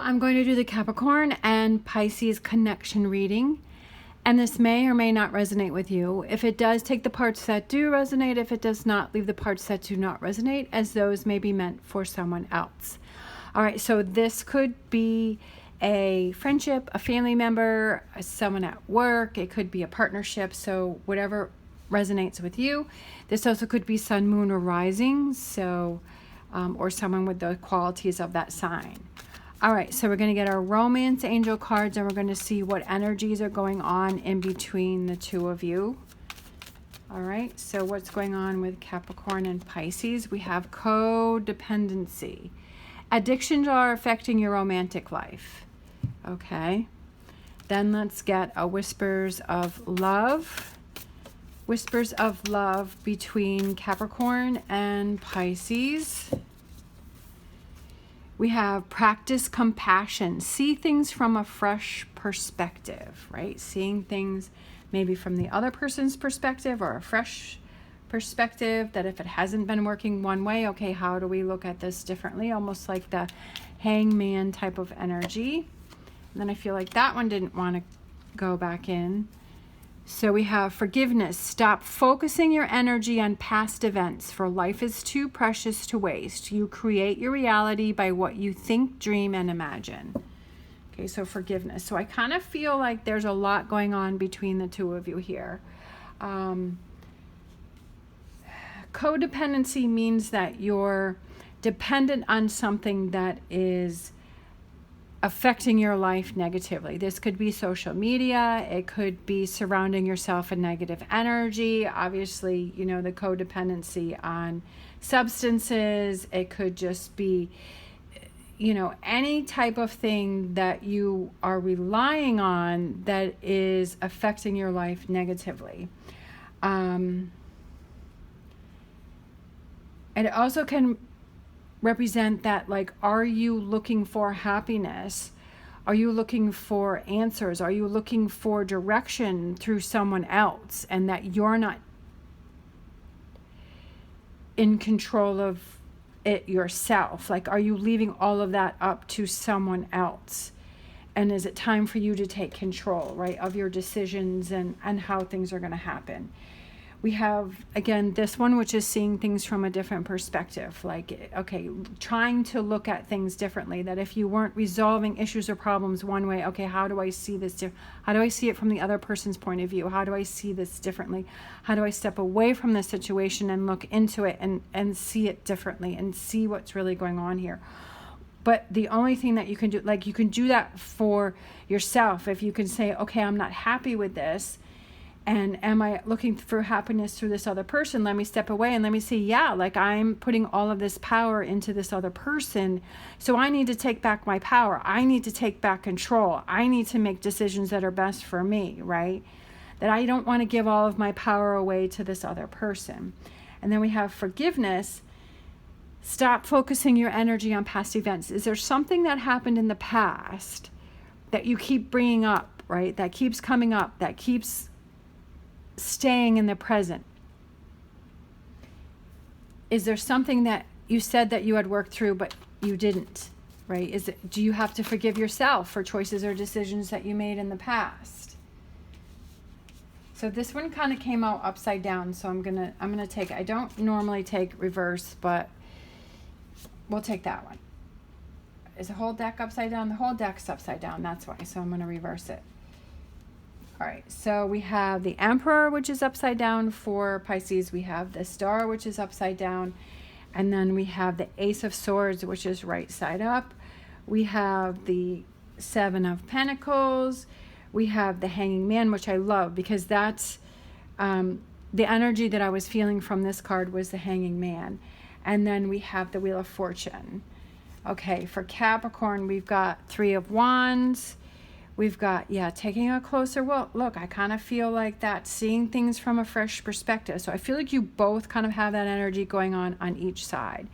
I'm going to do the Capricorn and Pisces connection reading, and this may or may not resonate with you. If it does, take the parts that do resonate. If it does not, leave the parts that do not resonate, as those may be meant for someone else. All right, so this could be a friendship, a family member, someone at work. It could be a partnership, so whatever resonates with you. This also could be sun, moon, or rising, so or someone with the qualities of that sign. All right, so we're going to get our romance angel cards, and we're going to see what energies are going on in between the two of you. All right, so what's going on with Capricorn and Pisces? We have codependency. Addictions are affecting your romantic life. Okay, then let's get a whispers of love. Whispers of love between Capricorn and Pisces. We have practice compassion. See things from a fresh perspective, right? Seeing things maybe from the other person's perspective or a fresh perspective, that if it hasn't been working one way, okay, how do we look at this differently? Almost like the hangman type of energy. And then I feel like that one didn't want to go back in. So we have forgiveness. Stop focusing your energy on past events, for life is too precious to waste. You create your reality by what you think, dream, and imagine. Okay, so forgiveness. So I kind of feel like there's a lot going on between the two of you here. Codependency means that you're dependent on something that is affecting your life negatively. This could be social media. It could be surrounding yourself in negative energy. Obviously, you know, the codependency on substances. It could just be, you know, any type of thing that you are relying on that is affecting your life negatively. It also can represent that, like, are you looking for happiness? Are you looking for answers? Are you looking for direction through someone else, and that you're not in control of it yourself? Like, are you leaving all of that up to someone else? And is it time for you to take control, right, of your decisions and how things are going to happen? We have, again, this one, which is seeing things from a different perspective. Like, okay, trying to look at things differently. That if you weren't resolving issues or problems one way, okay, how do I see this? How do I see it from the other person's point of view? How do I see this differently? How do I step away from this situation and look into it and see it differently and see what's really going on here? But the only thing that you can do, like, you can do that for yourself. If you can say, okay, I'm not happy with this, and am I looking for happiness through this other person? Let me step away and let me see, yeah, like, I'm putting all of this power into this other person. So I need to take back my power. I need to take back control. I need to make decisions that are best for me, right? That I don't want to give all of my power away to this other person. And then we have forgiveness. Stop focusing your energy on past events. Is there something that happened in the past that you keep bringing up, right? That keeps coming up, that keeps staying in the present? Is there something that you said that you had worked through but you didn't, right? Do you have to forgive yourself for choices or decisions that you made in the past? So this one kind of came out upside down, so I'm gonna take, I don't normally take reverse, but we'll take that one. Is the whole deck upside down? The whole deck's upside down, that's why, so I'm gonna reverse it. All right, so we have the Emperor, which is upside down for Pisces. We have the Star, which is upside down. And then we have the Ace of Swords, which is right side up. We have the Seven of Pentacles. We have the Hanging Man, which I love because that's the energy that I was feeling from this card was the Hanging Man. And then we have the Wheel of Fortune. Okay, for Capricorn, we've got Three of Wands. We've got, yeah, taking a closer look. I kind of feel like that, seeing things from a fresh perspective. So I feel like you both kind of have that energy going on each side.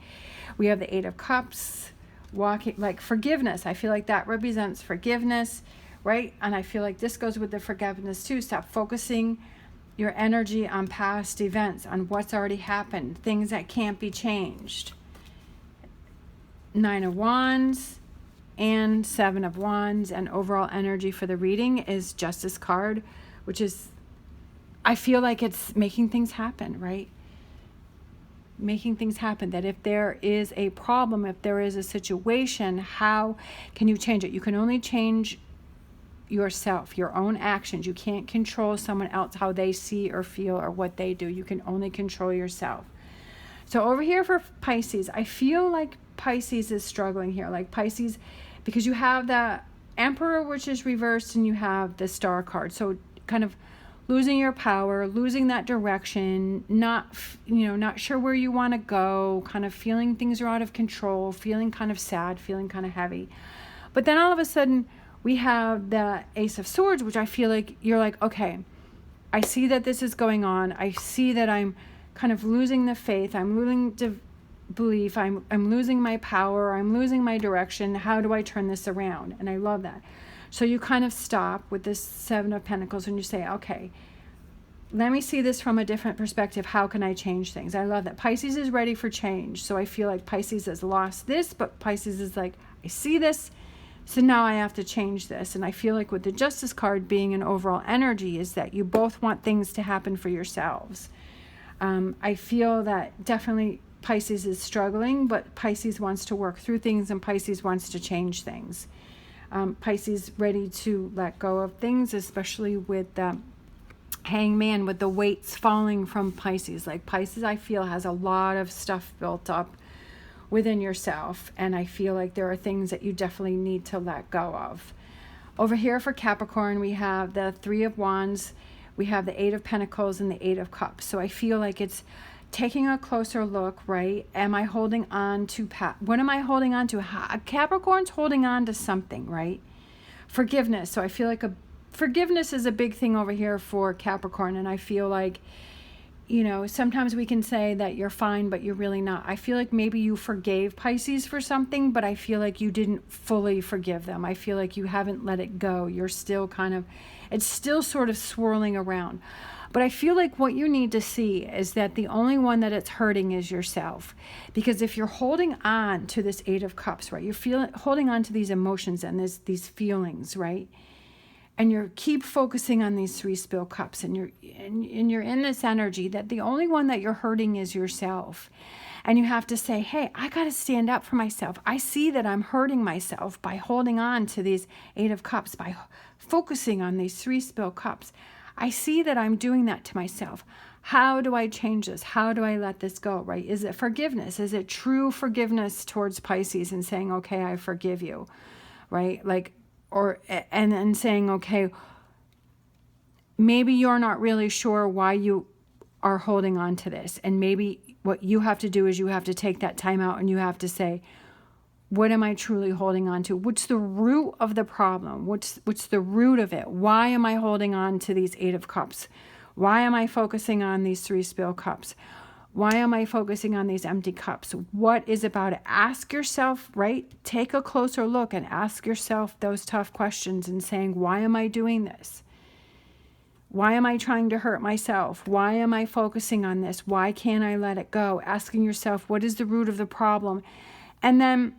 We have the Eight of Cups, walking, like forgiveness. I feel like that represents forgiveness, right? And I feel like this goes with the forgiveness too. Stop focusing your energy on past events, on what's already happened, things that can't be changed. Nine of Wands. and Seven of Wands, and overall energy for the reading is Justice card, which is, I feel like it's making things happen, right? Making things happen. That if there is a problem, if there is a situation, how can you change it? You can only change yourself, your own actions. You can't control someone else, how they see or feel or what they do. You can only control yourself. So over here for Pisces, I feel like Pisces is struggling here. Like Pisces, because you have the Emperor, which is reversed, and you have the Star card. So kind of losing your power, losing that direction, not sure where you want to go, kind of feeling things are out of control, feeling kind of sad, feeling kind of heavy. But then all of a sudden we have the Ace of Swords, which I feel like you're like, okay, I see that this is going on. I see that I'm kind of losing the faith. I'm losing belief. I'm losing my power. I'm losing my direction. How do I turn this around? And I love that. So you kind of stop with this Seven of Pentacles and you say, okay, let me see this from a different perspective. How can I change things? I love that. Pisces is ready for change. So I feel like Pisces has lost this, but Pisces is like, I see this, so now I have to change this. And I feel like with the Justice card being an overall energy is that you both want things to happen for yourselves. I feel that definitely Pisces is struggling, but Pisces wants to work through things and Pisces wants to change things. Pisces ready to let go of things, especially with the Hangman, with the weights falling from Pisces. Like Pisces, I feel, has a lot of stuff built up within yourself, and I feel like there are things that you definitely need to let go of. Over here for Capricorn, we have the Three of Wands, we have the Eight of Pentacles, and the Eight of Cups. So I feel like it's taking a closer look, right? Am I holding on to what am I holding on to? Capricorn's holding on to something, right? Forgiveness. So I feel like forgiveness is a big thing over here for Capricorn, and I feel like, sometimes we can say that you're fine, but you're really not. I feel like maybe you forgave Pisces for something, but I feel like you didn't fully forgive them. I feel like you haven't let it go. You're still it's still sort of swirling around. But I feel like what you need to see is that the only one that it's hurting is yourself. Because if you're holding on to this Eight of Cups, right, you're holding on to these emotions and these feelings, right? And you keep focusing on these three spilled cups, and you're in this energy that the only one that you're hurting is yourself. And you have to say, hey, I got to stand up for myself. I see that I'm hurting myself by holding on to these Eight of Cups, by focusing on these three spilled cups. I see that I'm doing that to myself. How do I change this? How do I let this go, right? Is it forgiveness? Is it true forgiveness towards Pisces and saying, okay, I forgive you, right? And then saying, okay, maybe you're not really sure why you are holding on to this. And maybe what you have to do is you have to take that time out and you have to say, what am I truly holding on to? What's the root of the problem? What's the root of it? Why am I holding on to these Eight of Cups? Why am I focusing on these three spilled cups? Why am I focusing on these empty cups? What is about it? Ask yourself, right? Take a closer look and ask yourself those tough questions and saying, why am I doing this? Why am I trying to hurt myself? Why am I focusing on this? Why can't I let it go? Asking yourself, what is the root of the problem? And then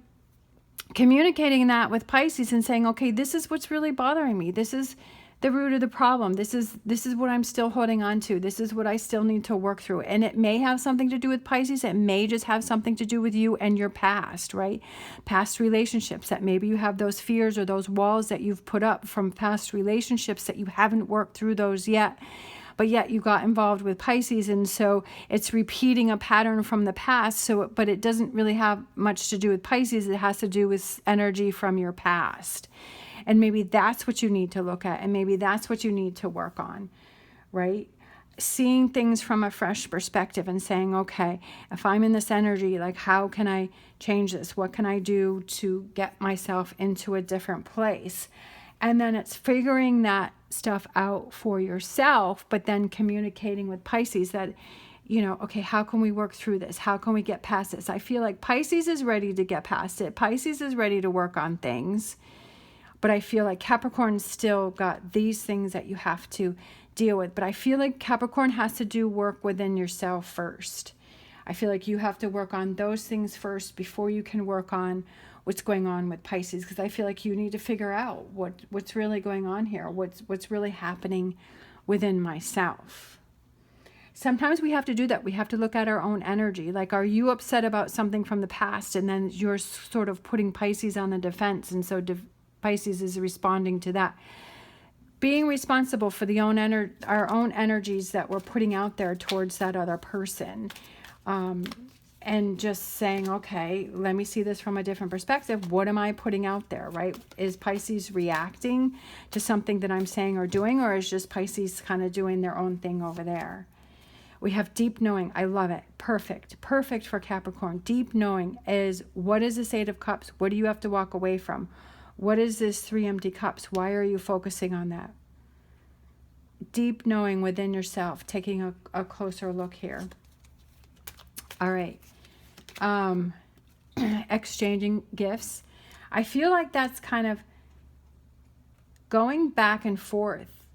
communicating that with Pisces and saying, okay, this is what's really bothering me. This is the root of the problem. This is what I'm still holding on to. This is what I still need to work through. And it may have something to do with Pisces. It may just have something to do with you and your past, right? Past relationships, that maybe you have those fears or those walls that you've put up from past relationships that you haven't worked through those yet. But yet you got involved with Pisces, and so it's repeating a pattern from the past. But it doesn't really have much to do with Pisces. It has to do with energy from your past. And maybe that's what you need to look at, and maybe that's what you need to work on, right? Seeing things from a fresh perspective and saying, okay, if I'm in this energy, like, how can I change this? What can I do to get myself into a different place? And then it's figuring that stuff out for yourself, but then communicating with Pisces that, okay, how can we work through this? How can we get past this? I feel like Pisces is ready to get past it. Pisces is ready to work on things. But I feel like Capricorn's still got these things that you have to deal with. But I feel like Capricorn has to do work within yourself first. I feel like you have to work on those things first before you can work on what's going on with Pisces, because I feel like you need to figure out what's really going on here, what's really happening within myself. Sometimes we have to do that. We have to look at our own energy. Like, are you upset about something from the past, and then you're sort of putting Pisces on the defense, and so Pisces is responding to that. Being responsible for our own energies that we're putting out there towards that other person. And just saying, okay, let me see this from a different perspective. What am I putting out there, right? Is Pisces reacting to something that I'm saying or doing, or is just Pisces kind of doing their own thing over there? We have deep knowing. I love it. Perfect. Perfect for Capricorn. Deep knowing is, what is this Eight of Cups? What do you have to walk away from? What is this Three Empty Cups? Why are you focusing on that? Deep knowing within yourself. Taking a closer look here. All right. Exchanging gifts. I feel like that's kind of going back and forth,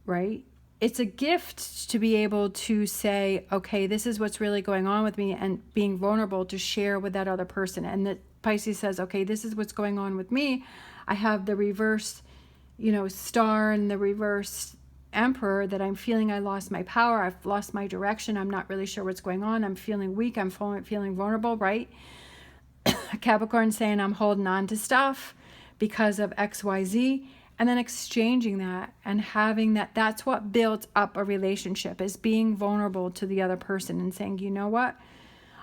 right? It's a gift to be able to say, okay, this is what's really going on with me, and being vulnerable to share with that other person. And that Pisces says, okay, this is what's going on with me. I have the reverse, star and the reverse Emperor, that I'm feeling I lost my power. I've lost my direction. I'm not really sure what's going on. I'm feeling weak. I'm feeling vulnerable, right? Capricorn saying I'm holding on to stuff because of XYZ. And then exchanging that and having that's what builds up a relationship, is being vulnerable to the other person and saying, you know what?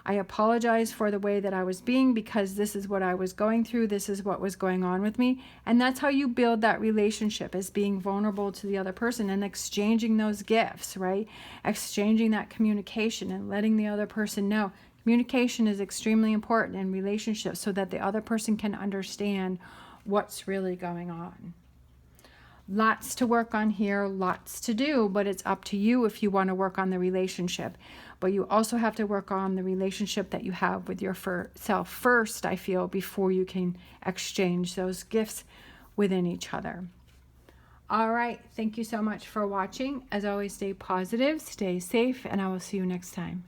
I apologize for the way that I was being, because this is what I was going through. This is what was going on with me. And that's how you build that relationship, is being vulnerable to the other person and exchanging those gifts, right? Exchanging that communication and letting the other person know. Communication is extremely important in relationships, so that the other person can understand what's really going on. Lots to work on here, lots to do, but it's up to you if you want to work on the relationship. But you also have to work on the relationship that you have with yourself first, I feel, before you can exchange those gifts within each other. All right, thank you so much for watching. As always, stay positive, stay safe, and I will see you next time.